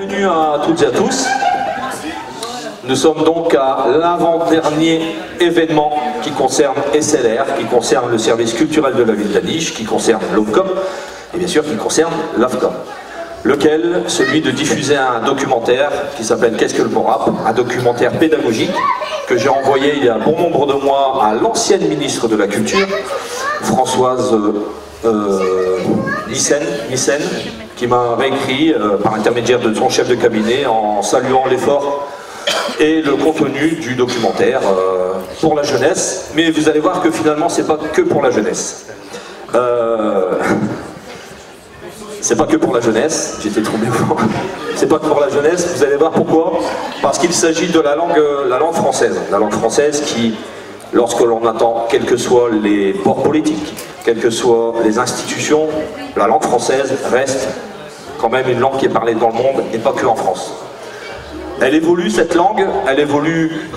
Bienvenue à toutes et à tous. Nous sommes donc à l'avant-dernier événement qui concerne SLR, qui concerne le service culturel de la ville d'Aniche, qui concerne l'OFCOM et bien sûr qui concerne l'AFCOM. Lequel, celui de diffuser un documentaire qui s'appelle Qu'est-ce que le bon rap? Un documentaire pédagogique que j'ai envoyé il y a un bon nombre de mois à l'ancienne ministre de la Culture, Françoise Nyssen, qui m'a réécrit par intermédiaire de son chef de cabinet en saluant l'effort et le contenu du documentaire pour la jeunesse. Mais vous allez voir que finalement c'est pas que pour la jeunesse. C'est pas que pour la jeunesse, j'étais trompé. C'est pas que pour la jeunesse, vous allez voir pourquoi. Parce qu'il s'agit de la langue française. La langue française qui, lorsque l'on attend, quels que soient les ports politiques, quelles que soient les institutions, la langue française reste quand même une langue qui est parlée dans le monde et pas que en France. Elle évolue, cette langue, elle évolue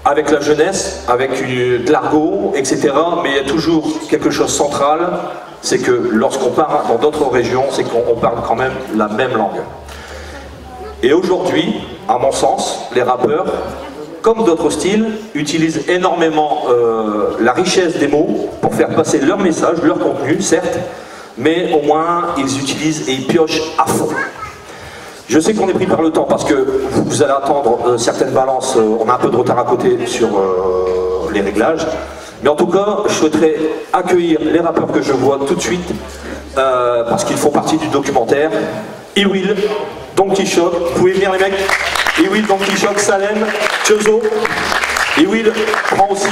avec la jeunesse, avec de l'argot, etc. Mais il y a toujours quelque chose de central, c'est que lorsqu'on part dans d'autres régions, c'est qu'on parle quand même la même langue. Et aujourd'hui, à mon sens, les rappeurs, comme d'autres styles, utilisent énormément la richesse des mots pour faire passer leur message, leur contenu, certes, mais au moins ils utilisent et ils piochent à fond. Je sais qu'on est pris par le temps parce que vous allez attendre certaines balances, on a un peu de retard à côté sur les réglages. Mais en tout cas, je souhaiterais accueillir les rappeurs que je vois tout de suite parce qu'ils font partie du documentaire. Iwill, Don Quichotte, vous pouvez venir les mecs. Iwill, Don Quichotte, Salem, Chozo. Iwill prend aussi...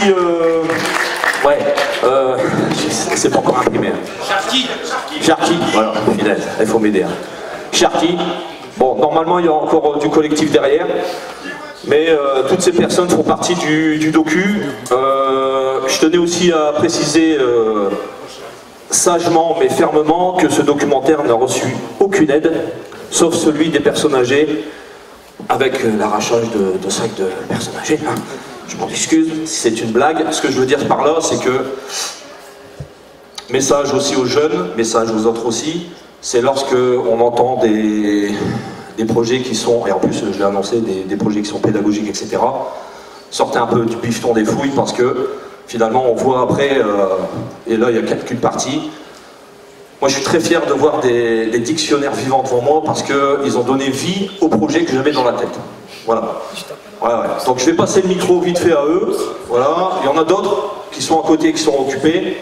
c'est pas encore imprimé. Sharky, voilà, fidèle, il faut m'aider. Sharky. Bon, normalement, il y a encore du collectif derrière, mais toutes ces personnes font partie du docu. Je tenais aussi à préciser sagement mais fermement que ce documentaire n'a reçu aucune aide, sauf celui des personnes âgées, avec l'arrachage de sacs de personnes âgées. Hein. Je m'en excuse si c'est une blague. Ce que je veux dire par là, c'est que, message aussi aux jeunes, message aux autres aussi, c'est lorsque on entend des projets qui sont, et en plus je l'ai annoncé, des projets qui sont pédagogiques, etc. Sortez un peu du bifton des fouilles parce que finalement on voit après, et là il n'y a qu'une partie. Moi je suis très fier de voir des dictionnaires vivants devant moi parce qu'ils ont donné vie au projet que j'avais dans la tête. Voilà. Ouais. Donc je vais passer le micro vite fait à eux. Voilà. Il y en a d'autres qui sont à côté, qui sont occupés.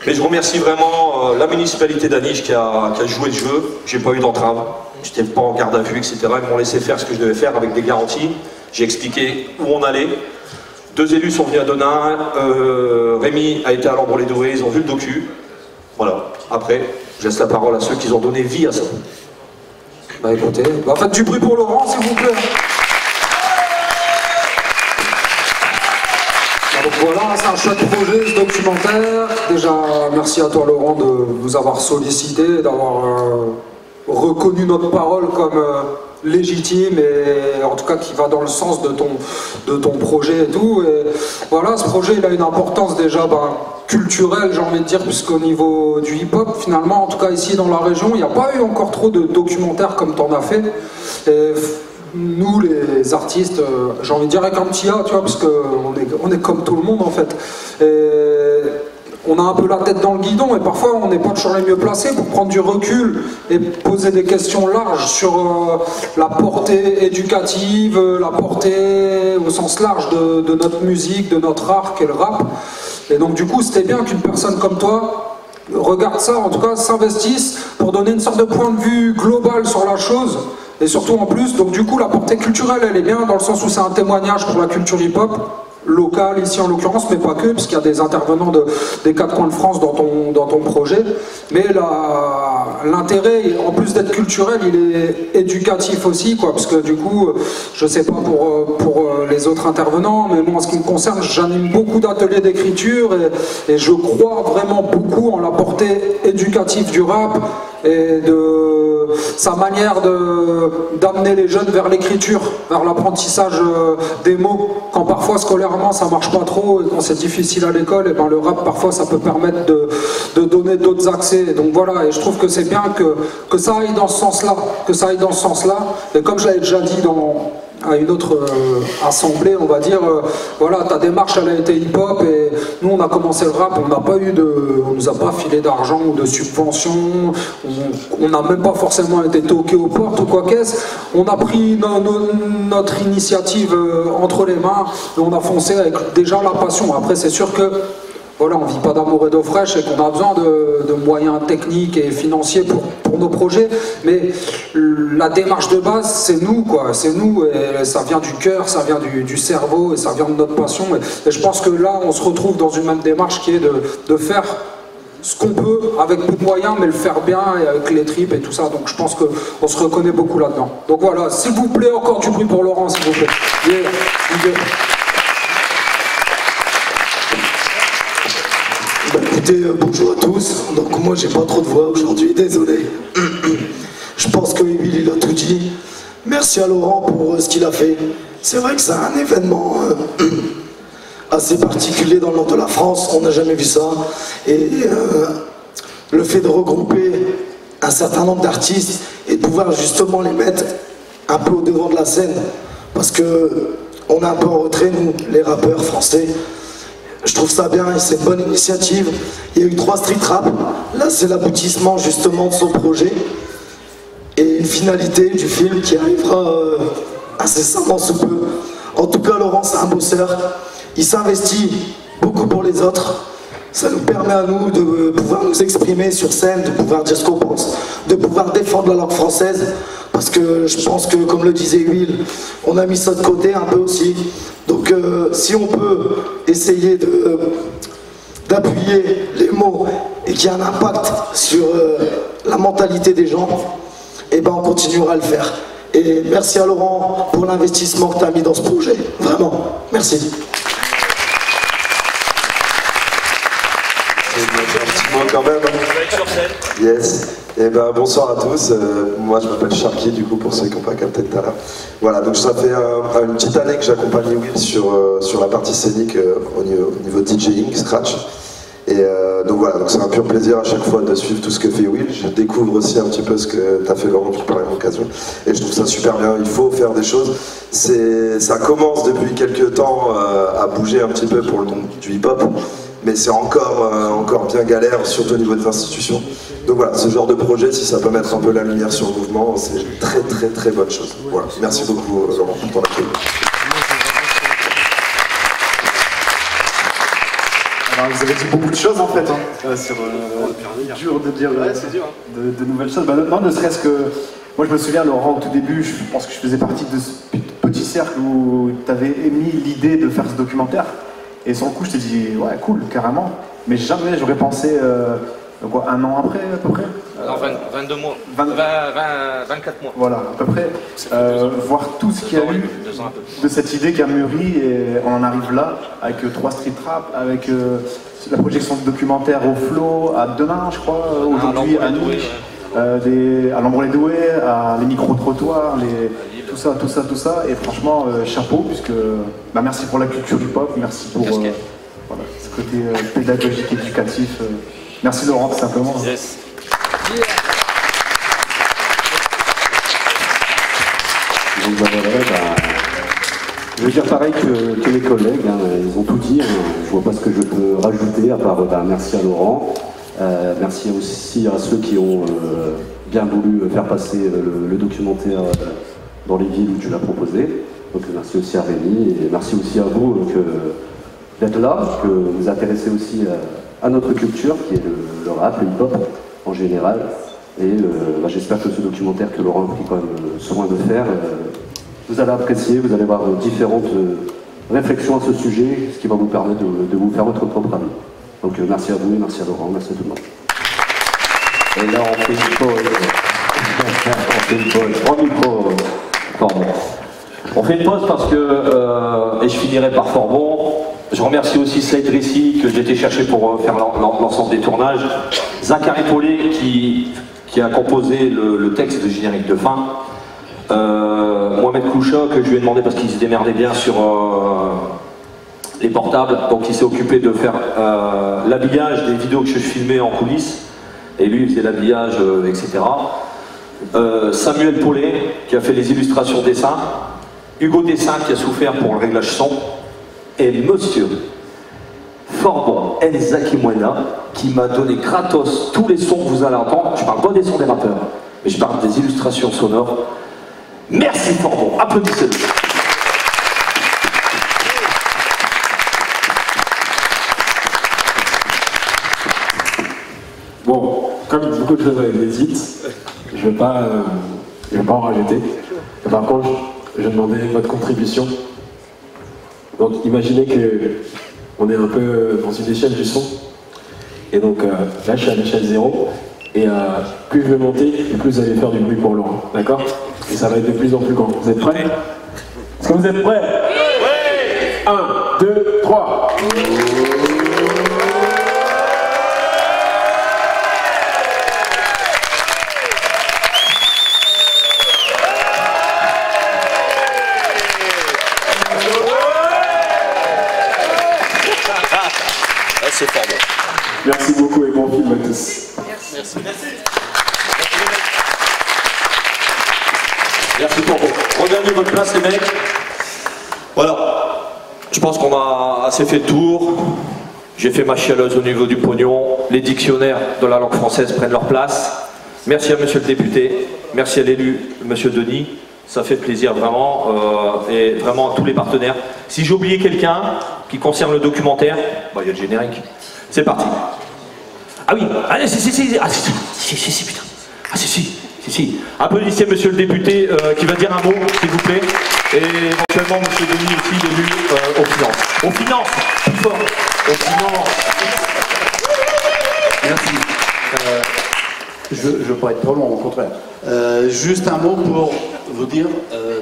Mais je remercie vraiment la municipalité d'Aniche qui a joué le jeu. J'ai pas eu d'entrave, j'étais pas en garde à vue, etc. Ils m'ont laissé faire ce que je devais faire avec des garanties. J'ai expliqué où on allait. 2 élus sont venus à Denain, Rémi a été à l'Ambre-les-Dorés, ils ont vu le docu. Voilà, après, je laisse la parole à ceux qui ont donné vie à ça. Bah écoutez, faites du bruit pour Laurent s'il vous plaît. Donc voilà, c'est un chouette projet ce documentaire. Déjà, merci à toi Laurent de nous avoir sollicité, d'avoir reconnu notre parole comme légitime et en tout cas qui va dans le sens de ton projet et tout. Et voilà, ce projet il a une importance déjà culturelle, j'ai envie de dire, puisqu'au niveau du hip-hop, finalement, en tout cas ici dans la région, il n'y a pas eu encore trop de documentaires comme t'en as fait. Et nous les artistes, j'ai envie de dire avec un petit A, tu vois, parce qu'on est comme tout le monde en fait. Et on a un peu la tête dans le guidon et parfois on n'est pas toujours les mieux placés pour prendre du recul et poser des questions larges sur la portée éducative, la portée au sens large de notre musique, de notre art qu'est le rap. Et donc du coup c'était bien qu'une personne comme toi regarde ça, en tout cas s'investisse pour donner une sorte de point de vue global sur la chose. Et surtout en plus, donc du coup la portée culturelle elle est bien dans le sens où c'est un témoignage pour la culture hip-hop locale ici en l'occurrence, mais pas que, puisqu'il y a des intervenants des 4 coins de France dans ton projet. Mais l'intérêt, en plus d'être culturel, il est éducatif aussi, quoi, parce que du coup, je sais pas pour les autres intervenants, mais moi en ce qui me concerne, j'anime beaucoup d'ateliers d'écriture et je crois vraiment beaucoup en la portée éducative du rap et de sa manière d'amener les jeunes vers l'écriture, vers l'apprentissage des mots. Quand parfois scolairement ça marche pas trop et quand c'est difficile à l'école, et ben le rap parfois ça peut permettre de donner d'autres accès. Donc voilà, et je trouve que c'est bien que ça aille dans ce sens-là, Et comme je l'avais déjà dit à une autre assemblée, on va dire, voilà, ta démarche elle a été hip-hop et nous on a commencé le rap, on nous a pas filé d'argent ou de subventions, on n'a même pas forcément été toqué aux portes ou quoi qu'est-ce, on a pris notre initiative entre les mains et on a foncé avec déjà la passion. Après c'est sûr que voilà, on ne vit pas d'amour et d'eau fraîche et qu'on a besoin de moyens techniques et financiers pour nos projets, mais la démarche de base, c'est nous, quoi. C'est nous, et ça vient du cœur, ça vient du cerveau, et ça vient de notre passion. Et je pense que là, on se retrouve dans une même démarche qui est de faire ce qu'on peut avec peu de moyens, mais le faire bien et avec les tripes et tout ça. Donc je pense qu'on se reconnaît beaucoup là-dedans. Donc voilà, s'il vous plaît, encore du bruit pour Laurent, s'il vous plaît. Yeah. Écoutez, bonjour à tous. Donc moi j'ai pas trop de voix aujourd'hui, désolé. Je pense que Will il a tout dit. Merci à Laurent pour ce qu'il a fait. C'est vrai que c'est un événement assez particulier dans le nord de la France, on n'a jamais vu ça. Et le fait de regrouper un certain nombre d'artistes et de pouvoir justement les mettre un peu au devant de la scène, parce que on est un peu en retrait, nous, les rappeurs français. Je trouve ça bien et c'est une bonne initiative. Il y a eu 3 street rap. Là, c'est l'aboutissement justement de son projet. Et une finalité du film qui arrivera incessamment sous peu. En tout cas, Laurent, c'est un bosseur. Il s'investit beaucoup pour les autres. Ça nous permet à nous de pouvoir nous exprimer sur scène, de pouvoir dire ce qu'on pense, de pouvoir défendre la langue française. Parce que je pense que, comme le disait Will, on a mis ça de côté un peu aussi. Donc si on peut essayer d'appuyer les mots et qu'il y a un impact sur la mentalité des gens, et ben on continuera à le faire. Et merci à Laurent pour l'investissement que tu as mis dans ce projet. Vraiment, merci. Un petit mot quand même. Yes. Et ben bonsoir à tous. Moi je m'appelle Sharky du coup pour ceux qui n'ont pas capté tout à l'heure. Voilà, donc ça fait une petite année que j'accompagne Will sur la partie scénique au niveau DJing, Scratch. Et donc voilà, donc c'est un pur plaisir à chaque fois de suivre tout ce que fait Will. Je découvre aussi un petit peu ce que tu as fait Laurent par l'occasion. Et je trouve ça super bien, il faut faire des choses. Ça commence depuis quelques temps à bouger un petit peu pour le monde du hip-hop. Mais c'est encore bien galère, surtout au niveau des institutions. Donc voilà, ce genre de projet, si ça peut mettre un peu la lumière sur le mouvement, c'est une très très très bonne chose. Voilà, merci beaucoup Laurent pour ton accueil. Alors, vous avez dit beaucoup de choses en fait, dur de dire de nouvelles choses. Non, ne serait-ce que, moi je me souviens Laurent au tout début, je pense que je faisais partie de ce petit cercle où tu avais émis l'idée de faire ce documentaire. Et sur le coup, je t'ai dit, ouais, cool, carrément. Mais jamais j'aurais pensé, quoi, 1 an après, à peu près Non, 22 mois. 24 mois. Voilà, à peu près. Voir tout ce qu'il y a eu de cette idée qui a mûri, et on en arrive là, avec 3 street rap, avec la projection de documentaire au Flow, à demain, je crois, aujourd'hui, à Niche, à l'Ombre-les-Doués, à les micro-trottoirs, tout ça, et franchement, chapeau, puisque merci pour la culture hip-hop, merci pour voilà, ce côté pédagogique, éducatif. Merci Laurent, tout simplement. Yes. Donc je veux dire pareil que les collègues, ils ont tout dit, je vois pas ce que je peux rajouter, à part merci à Laurent, merci aussi à ceux qui ont bien voulu faire passer le documentaire dans les villes où tu l'as proposé. Donc merci aussi à Rémi et merci aussi à vous d'être là, que vous vous intéressez aussi à notre culture qui est le rap, le hip-hop en général. Et j'espère que ce documentaire que Laurent a pris quand même soin de faire, vous allez apprécier, vous allez avoir différentes réflexions à ce sujet, ce qui va vous permettre de vous faire votre propre avis. Donc merci à vous, merci à Laurent, merci à tout le monde. Et là on fait une pause. On fait une pause. 3 micros. On fait une pause parce que, et je finirai par fort bon, je remercie aussi Slade Drissi que j'ai été chercher pour faire l'ensemble des tournages, Zachary Paulet qui qui a composé le texte de générique de fin. Mohamed Koucha, que je lui ai demandé parce qu'il se démerdait bien sur les portables, donc il s'est occupé de faire l'habillage des vidéos que je filmais en coulisses, et lui il faisait l'habillage, etc. Samuel Paulet, qui a fait les illustrations dessin, Hugo Dessin, qui a souffert pour le réglage son, et monsieur Forbon Elsa Kimwena, qui m'a donné gratos tous les sons que vous allez entendre. Je parle pas des sons des rappeurs, mais je parle des illustrations sonores. Merci Forbon, applaudissez-le. Bon, comme beaucoup de choses avaient été dites, je ne vais pas en rajouter. Et par contre, je vais demander votre contribution. Donc imaginez qu'on est un peu dans une échelle du son. Et donc là, je suis à l'échelle 0. Et plus je vais monter, et plus vous allez faire du bruit pour Laurent. D'accord? Et ça va être de plus en plus grand. Vous êtes prêts? Est-ce que vous êtes prêts? Oui! 1, 2, 3. C'est fort bon. Merci beaucoup et bon film à tous. Merci. Merci pour vous. Regagnez votre place les mecs. Voilà. Je pense qu'on a assez fait le tour. J'ai fait ma chialeuse au niveau du pognon. Les dictionnaires de la langue française prennent leur place. Merci à monsieur le député. Merci à l'élu, monsieur Denis. Ça fait plaisir vraiment. Et vraiment à tous les partenaires. Si j'ai oublié quelqu'un qui concerne le documentaire, bah, il y a le générique. C'est parti. Ah oui, allez, si, putain. Ah si. Applaudissez monsieur le député qui va dire un mot, s'il vous plaît. Et éventuellement monsieur Denis aussi, l'élu aux finances. Aux finances, plus fort. Aux finances. Merci. Je ne veux pas être trop long, au contraire. Juste un mot pour vous dire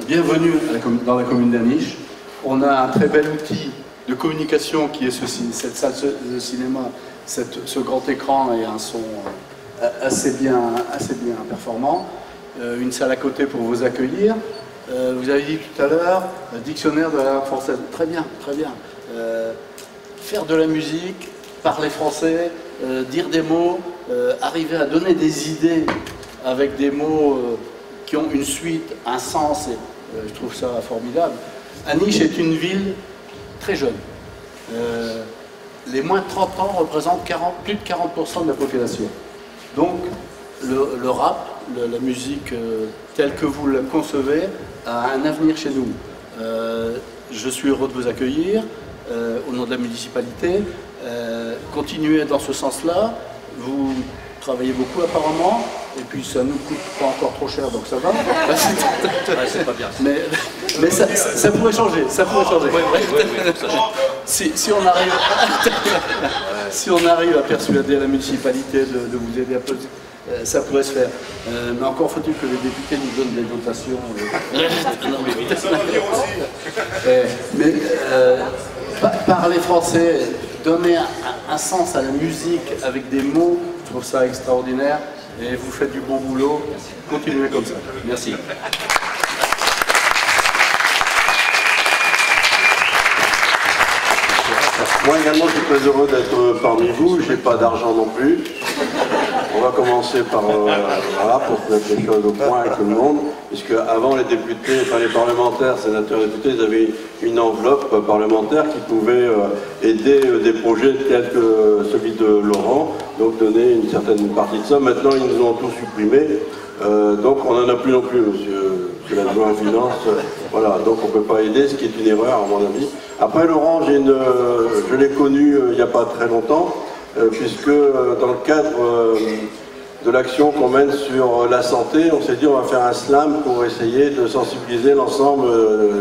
bienvenue dans la commune d'Aniche. On a un très bel outil de communication qui est cette salle de cinéma, ce grand écran et un son assez bien performant. Une salle à côté pour vous accueillir. Vous avez dit tout à l'heure, dictionnaire de la langue française. Très bien, très bien. Faire de la musique, parler français, dire des mots, arriver à donner des idées avec des mots qui ont une suite, un sens, et je trouve ça formidable. Aniche est une ville très jeune. Les moins de 30 ans représentent plus de 40% de la population. Donc le rap, la musique telle que vous la concevez, a un avenir chez nous. Je suis heureux de vous accueillir au nom de la municipalité. Continuez dans ce sens-là. Vous travaillez beaucoup apparemment, et puis ça ne nous coûte pas encore trop cher, donc ça va. C'est pas bien. Mais ça pourrait changer, ça pourrait changer. Si on arrive à persuader la municipalité de vous aider un peu, ça pourrait se faire. Mais encore faut-il que les députés nous donnent des dotations. Mais parler français, donner un sens à la musique avec des mots, je trouve ça extraordinaire. Et vous faites du bon boulot. Continuez comme ça. Merci. Moi également, je suis très heureux d'être parmi vous. Je n'ai pas d'argent non plus. On va commencer par, voilà, pour mettre les choses au point avec tout le monde, puisque avant les députés, enfin les parlementaires, sénateurs et députés, ils avaient une enveloppe parlementaire qui pouvait aider des projets tels que celui de Laurent, donc donner une certaine partie de ça. Maintenant, ils nous ont tout supprimé, donc on n'en a plus non plus, monsieur l'adjoint en finance. Voilà, donc on ne peut pas aider, ce qui est une erreur à mon avis. Après Laurent, je l'ai connu il n'y a pas très longtemps, puisque dans le cadre de l'action qu'on mène sur la santé, on s'est dit on va faire un slam pour essayer de sensibiliser l'ensemble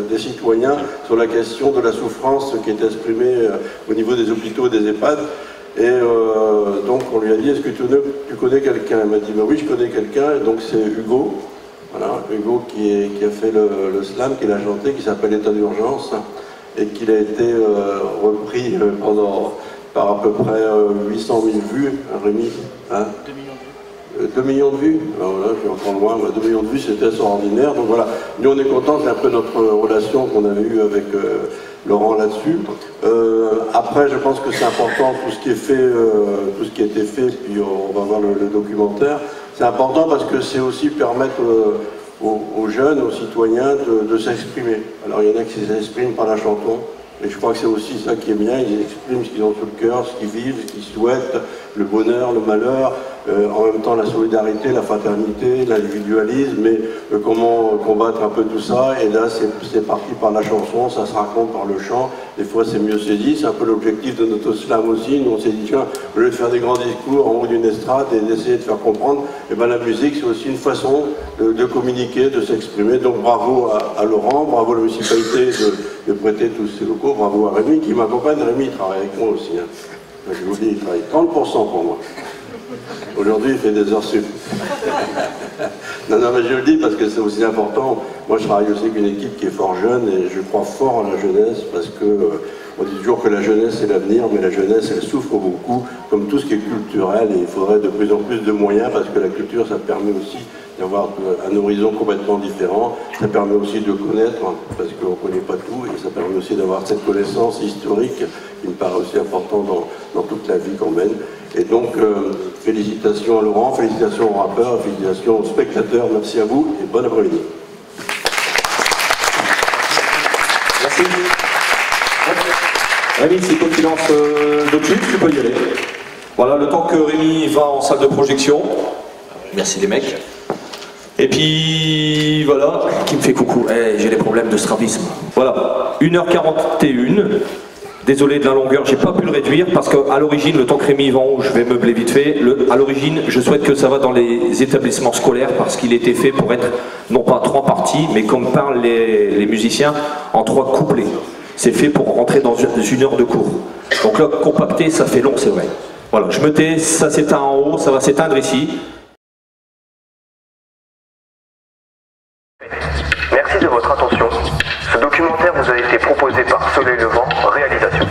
des citoyens sur la question de la souffrance qui est exprimée au niveau des hôpitaux et des EHPAD. Et donc on lui a dit, est-ce que tu connais quelqu'un? Il m'a dit, bah oui, je connais quelqu'un, donc c'est Hugo. Voilà, Hugo qui a fait le slam, qui l'a chanté, qui s'appelle État d'urgence, et qu'il a été repris par à peu près 800 000 vues, remis. Hein, 2 millions de vues. 2 millions de vues. Alors là, je suis encore loin, 2 millions de vues, c'était extraordinaire. Donc voilà, nous on est contents, c'est un peu notre relation qu'on avait eue avec Laurent là-dessus. Après, je pense que c'est important, tout ce qui est fait, tout ce qui a été fait, puis on va voir le documentaire. C'est important parce que c'est aussi permettre aux jeunes, aux citoyens de s'exprimer. Alors il y en a qui s'expriment par la chanson, et je crois que c'est aussi ça qui est bien, ils expriment ce qu'ils ont sur le cœur, ce qu'ils vivent, ce qu'ils souhaitent, le bonheur, le malheur, en même temps la solidarité, la fraternité, l'individualisme, mais comment combattre un peu tout ça, et là c'est parti par la chanson, ça se raconte par le chant, des fois c'est mieux saisi, c'est un peu l'objectif de notre slam aussi, nous on s'est dit tiens, au lieu de faire des grands discours en haut d'une estrade et d'essayer de faire comprendre, et ben la musique c'est aussi une façon de communiquer, de s'exprimer, donc bravo à Laurent, bravo à la municipalité de prêter tous ces locaux, bravo à Rémi qui m'accompagne, Rémi travaille avec moi aussi, hein. Je vous dis, il travaille 30% pour moi. Aujourd'hui, il fait des heures sup. Non, mais je le dis parce que c'est aussi important. Moi, je travaille aussi avec une équipe qui est fort jeune et je crois fort en la jeunesse parce que on dit toujours que la jeunesse c'est l'avenir, mais la jeunesse, elle souffre beaucoup, comme tout ce qui est culturel, et il faudrait de plus en plus de moyens parce que la culture, ça permet aussi d'avoir un horizon complètement différent. Ça permet aussi de connaître, parce qu'on ne connaît pas tout, et ça permet aussi d'avoir cette connaissance historique qui me paraît aussi importante dans toute la vie qu'on mène. Et donc, félicitations à Laurent, félicitations aux rappeurs, félicitations aux spectateurs, merci à vous et bon après-midi. Merci. Rémi, si toi tu lances le clip, tu peux y aller. Voilà, le temps que Rémi va en salle de projection. Merci les mecs. Et puis voilà, qui me fait coucou. J'ai des problèmes de strabisme. Voilà, 1h41. Désolé de la longueur, j'ai pas pu le réduire parce qu'à l'origine, le temps que Rémi va en haut, je vais meubler vite fait. À l'origine, je souhaite que ça va dans les établissements scolaires parce qu'il était fait pour être non pas 3 parties, mais comme parlent les musiciens, en 3 couplets. C'est fait pour rentrer dans 1 heure de cours. Donc là, compacté, ça fait long, c'est vrai. Voilà, je me tais, ça s'éteint en haut, ça va s'éteindre ici. Merci de votre attention. Ce documentaire vous a été proposé par Soleil Levant, réalisation.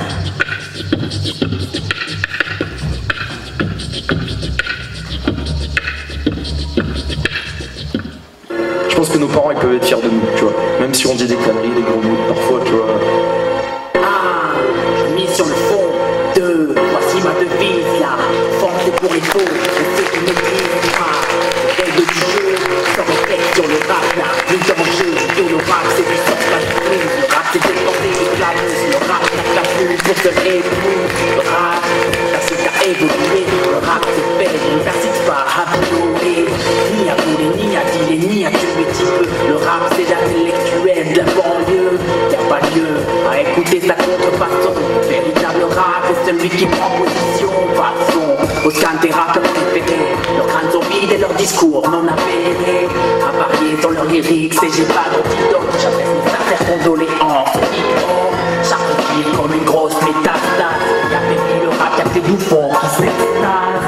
Je pense que nos parents ils peuvent être fiers de nous, tu vois. Même si on dit des conneries, des gros mots, parfois, tu vois. Je mise sur le fond de voici ma devise là. Force pour les faux, je sais une église rare. Règle du jeu, sans respect sur le rap là. Le danger, le rap c'est du sens pas du tout. Le rap c'est déporté de planète. Le rap n'a pas plus pour se répondre. Le rap, ça c'est à évoluer. Le rap c'est fait, ne persiste pas à vouloir. Ni à voler, ni à dealer, ni à tuer petit peu. Le rap c'est l'intellectuel de la banlieue. Y'a pas lieu à écouter sa contrefaçon. Véritable rap c'est celui qui prend position. Façon, au scan des rappeurs préférés. Leurs crânes sont vides et leurs discours non avérés. Avariés dans leurs lyrics et j'ai pas d'antidote. J'adresse mes sincères condoléances. Chaque fille comme une grosse métastase. Y'a fait le rap, y'a fait bouffons qui s'extase.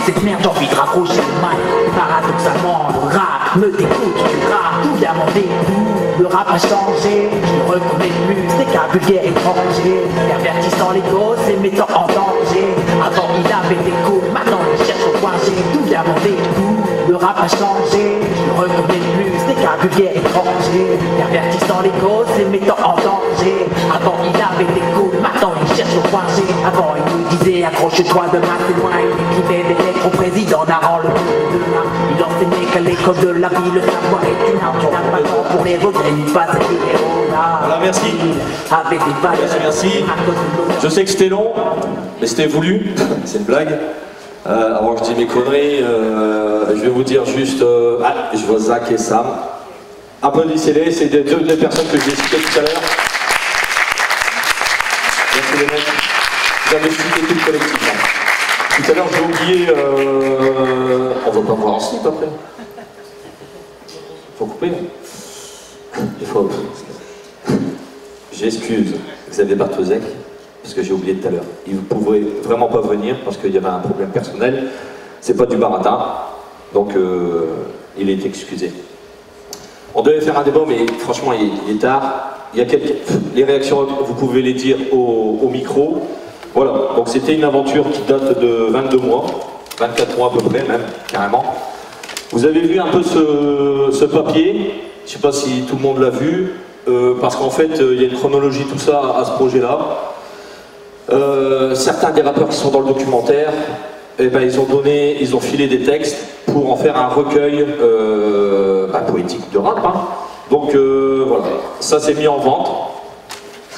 Cette merde, j'ai envie de raccrocher le mic. Paradoxalement, le rap me dégoûte du rap. Tout vient m'en dégoût. Le rap a changé. Je ne reconnais plus des cas vulgaires étrangers. Pervertissant les gosses et mettant en danger. Avant il avait des coups, maintenant il cherche au coin. Tout vient m'en dégoût. Le rap a changé. Je ne reconnais plus des cas vulgaires étrangers. Pervertissant les gosses et mettant en danger. Avant il avait des coups, maintenant il cherche au coin. Avant il nous disait accroche-toi demain c'est loin. Il écrivait des lettres au président narrant le monde de demain. Il enseignait qu'à l'école de la vie le savoir est une arme. Tu n'as pas le temps pour les regrets ni pas ces héros-là. Voilà, merci. Avec des valeurs. Merci. Je sais que c'était long, mais c'était voulu. C'est une blague. Avant que je dise mes conneries, je vais vous dire juste... je vois Zach et Sam. Applaudissez-les, c'est deux des personnes que j'ai citées tout à l'heure. Merci les mecs. Vous avez cité tout le collectif. Hein. Tout à l'heure, j'ai oublié... On va pas voir en slip après. Faut couper. Il faut... J'excuse Xavier Bartozek, parce que j'ai oublié tout à l'heure. Il ne pouvait vraiment pas venir parce qu'il y avait un problème personnel. C'est pas du baratin, donc il est excusé. On devait faire un débat, mais franchement, il est tard. Il y a les réactions, vous pouvez les dire au micro. Voilà, donc c'était une aventure qui date de 22 mois. 24 mois à peu près même, carrément. Vous avez vu un peu ce papier, je ne sais pas si tout le monde l'a vu, parce qu'en fait il y a une chronologie tout ça à ce projet-là. Certains des rappeurs qui sont dans le documentaire, eh ben, ils ont filé des textes pour en faire un recueil poétique de rap. Hein. Donc voilà, ça c'est mis en vente.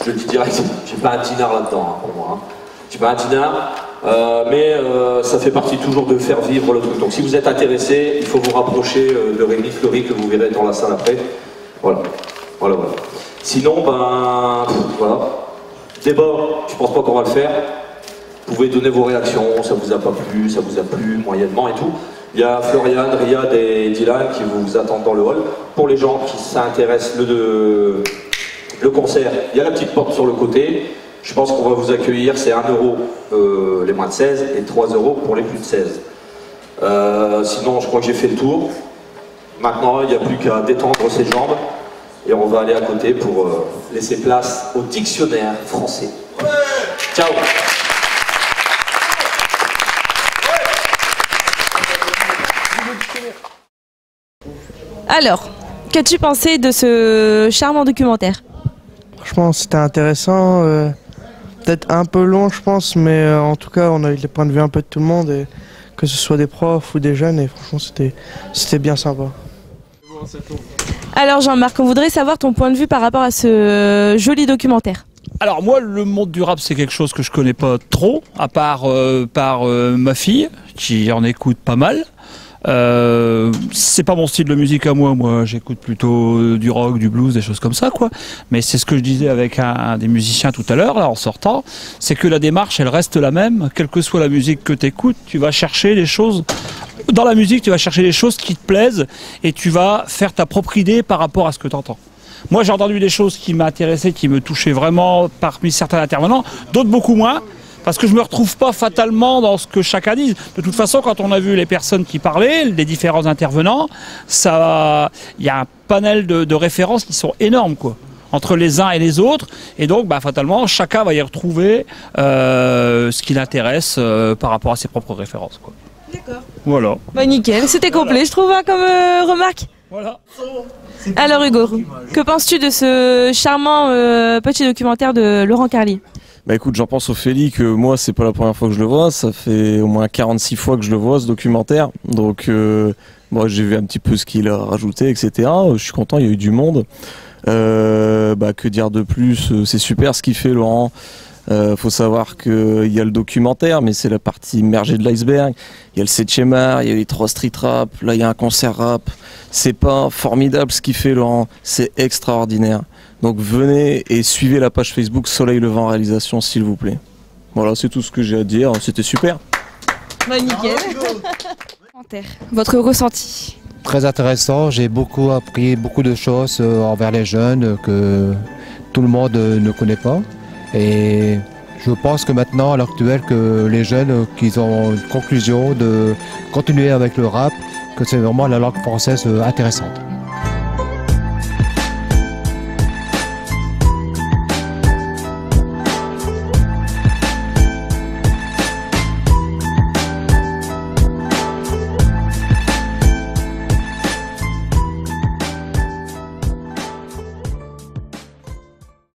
Je le dis direct, j'ai pas un dinar là-dedans hein, pour moi. Hein. J'ai pas un dinar, mais ça fait partie toujours de faire vivre le truc. Donc si vous êtes intéressé, il faut vous rapprocher de Rémi Fleury que vous verrez dans la salle après. Voilà, voilà, voilà. Sinon, ben voilà. Débat, je pense pas qu'on va le faire. Vous pouvez donner vos réactions, ça vous a pas plu, ça vous a plu, moyennement et tout. Il y a Florian, Riyad et Dylan qui vous attendent dans le hall. Pour les gens qui s'intéressent le concert, il y a la petite porte sur le côté. Je pense qu'on va vous accueillir, c'est 1 € les moins de 16 et 3 € pour les plus de 16. Sinon, je crois que j'ai fait le tour. Maintenant, il n'y a plus qu'à détendre ses jambes et on va aller à côté pour laisser place au dictionnaire français. Ouais. Ciao. Alors, qu'as-tu pensé de ce charmant documentaire? Franchement, c'était intéressant, peut-être un peu long, je pense, mais en tout cas, on a eu les points de vue un peu de tout le monde, et que ce soit des profs ou des jeunes, et franchement, c'était bien sympa. Alors Jean-Marc, on voudrait savoir ton point de vue par rapport à ce joli documentaire. Alors moi, le monde du rap, c'est quelque chose que je connais pas trop, à part par ma fille, qui en écoute pas mal. C'est pas mon style de musique à moi j'écoute plutôt du rock, du blues, des choses comme ça quoi. Mais c'est ce que je disais avec un des musiciens tout à l'heure là en sortant, c'est que la démarche elle reste la même, quelle que soit la musique que tu écoutes, tu vas chercher les choses, dans la musique tu vas chercher les choses qui te plaisent et tu vas faire ta propre idée par rapport à ce que tu entends. Moi j'ai entendu des choses qui m'intéressaient, qui me touchaient vraiment parmi certains intervenants, d'autres beaucoup moins. Parce que je ne me retrouve pas fatalement dans ce que chacun dit. De toute façon, quand on a vu les personnes qui parlaient, les différents intervenants, il y a un panel de références qui sont énormes, quoi, entre les uns et les autres. Et donc, bah, fatalement, chacun va y retrouver ce qui l'intéresse par rapport à ses propres références, quoi. D'accord. Voilà. Bah nickel, c'était complet, je trouve, hein, comme remarque. Voilà. Alors Hugo, que penses-tu de ce charmant petit documentaire de Laurent Carlier? Bah écoute, j'en pense Ophélie que moi c'est pas la première fois que je le vois, ça fait au moins 46 fois que je le vois ce documentaire, donc moi j'ai vu un petit peu ce qu'il a rajouté, etc. Je suis content, il y a eu du monde. Bah que dire de plus, c'est super ce qu'il fait Laurent. Faut savoir qu'il y a le documentaire, mais c'est la partie immergée de l'iceberg. Il y a le 7e art, il y a les 3 street rap, là il y a un concert rap. C'est pas formidable ce qu'il fait Laurent, c'est extraordinaire. Donc venez et suivez la page Facebook Soleil Levant Réalisation s'il vous plaît. Voilà, c'est tout ce que j'ai à dire, c'était super. Bah nickel. Votre ressenti? Très intéressant, j'ai beaucoup appris beaucoup de choses envers les jeunes que tout le monde ne connaît pas. Et je pense que maintenant, à l'heure actuelle, que les jeunes, qu'ils ont une conclusion de continuer avec le rap, que c'est vraiment la langue française intéressante.